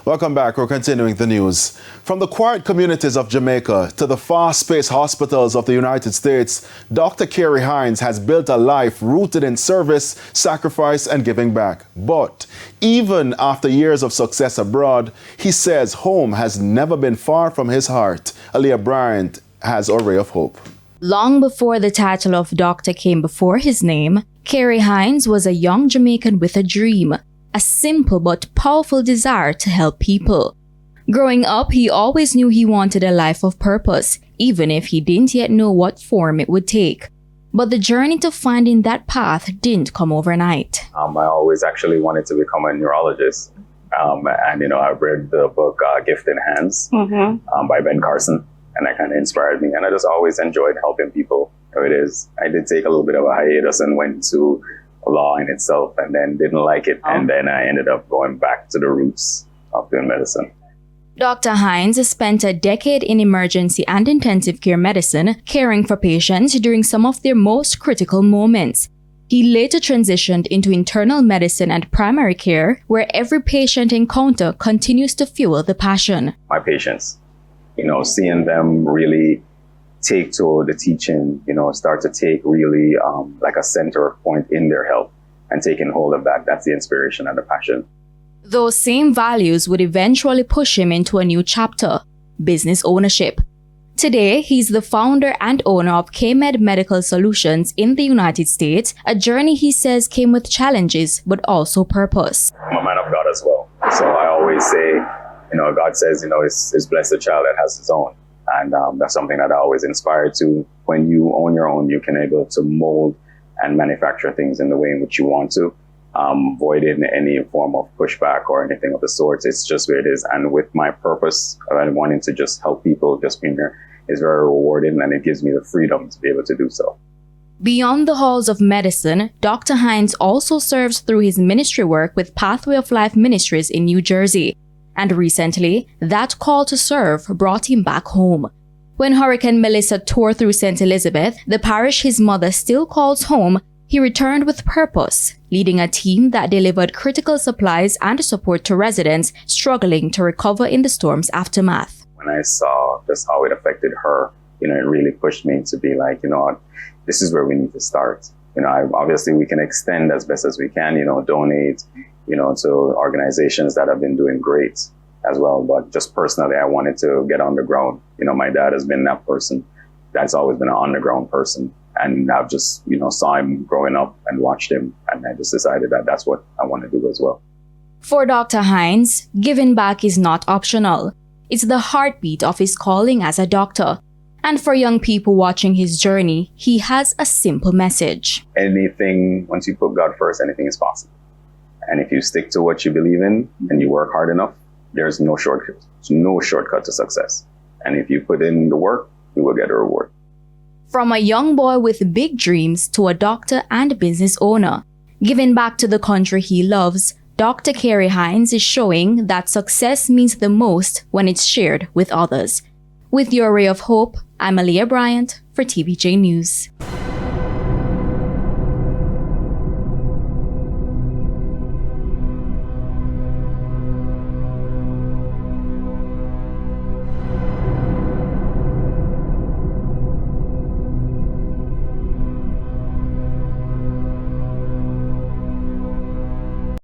Welcome back. We're continuing the news. From the quiet communities of Jamaica to the fast-paced hospitals of the United States, Dr. Kerry Hines has built a life rooted in service, sacrifice, and giving back. But even after years of success abroad, he says home has never been far from his heart. Aaliyah Bryant has a ray of hope. Long before the title of doctor came before his name, Kerry Hines was a young Jamaican with a dream. A simple but powerful desire to help people. Growing up, he always knew he wanted a life of purpose, even if he didn't yet know what form it would take. But the journey to finding that path didn't come overnight. I always actually wanted to become a neurologist. I read the book Gift in Hands by Ben Carson, and that kind of inspired me. And I just always enjoyed helping people. I did take a little bit of a hiatus and went to law in itself and then didn't like it. And then I ended up going back to the roots of doing medicine. Dr. Hines spent a decade in emergency and intensive care medicine, caring for patients during some of their most critical moments. He later transitioned into internal medicine and primary care, where every patient encounter continues to fuel the passion. My patients, seeing them really take to the teaching, start to take really like a center point in their health and taking hold of that. That's the inspiration and the passion. Those same values would eventually push him into a new chapter, business ownership. Today, he's the founder and owner of K-Med Medical Solutions in the United States, a journey he says came with challenges, but also purpose. I'm a man of God as well. So I always say, God says, it's blessed the child that has his own. And that's something that I always inspire to. When you own your own, you can able to mold and manufacture things in the way in which you want to, avoiding any form of pushback or anything of the sort. It's just where it is. And with my purpose of wanting to just help people, just being here is very rewarding, and it gives me the freedom to be able to do so. Beyond the halls of medicine, Dr. Hines also serves through his ministry work with Pathway of Life Ministries in New Jersey. And recently, that call to serve brought him back home. When Hurricane Melissa tore through St. Elizabeth, the parish his mother still calls home, he returned with purpose, leading a team that delivered critical supplies and support to residents struggling to recover in the storm's aftermath. When I saw just how it affected her, it really pushed me to be like, this is where we need to start. Obviously we can extend as best as we can, donate, to organizations that have been doing great as well. But just personally, I wanted to get on the ground. My dad has been that person. That's always been an underground person. And I've just, saw him growing up and watched him. And I just decided that that's what I want to do as well. For Dr. Hines, giving back is not optional. It's the heartbeat of his calling as a doctor. And for young people watching his journey, he has a simple message. Once you put God first, anything is possible. And if you stick to what you believe in and you work hard enough, there's no shortcut. There's no shortcut to success. And if you put in the work, you will get a reward. From a young boy with big dreams to a doctor and business owner, giving back to the country he loves, Dr. Kerry Hines is showing that success means the most when it's shared with others. With your ray of hope, I'm Aaliyah Bryant for TVJ News.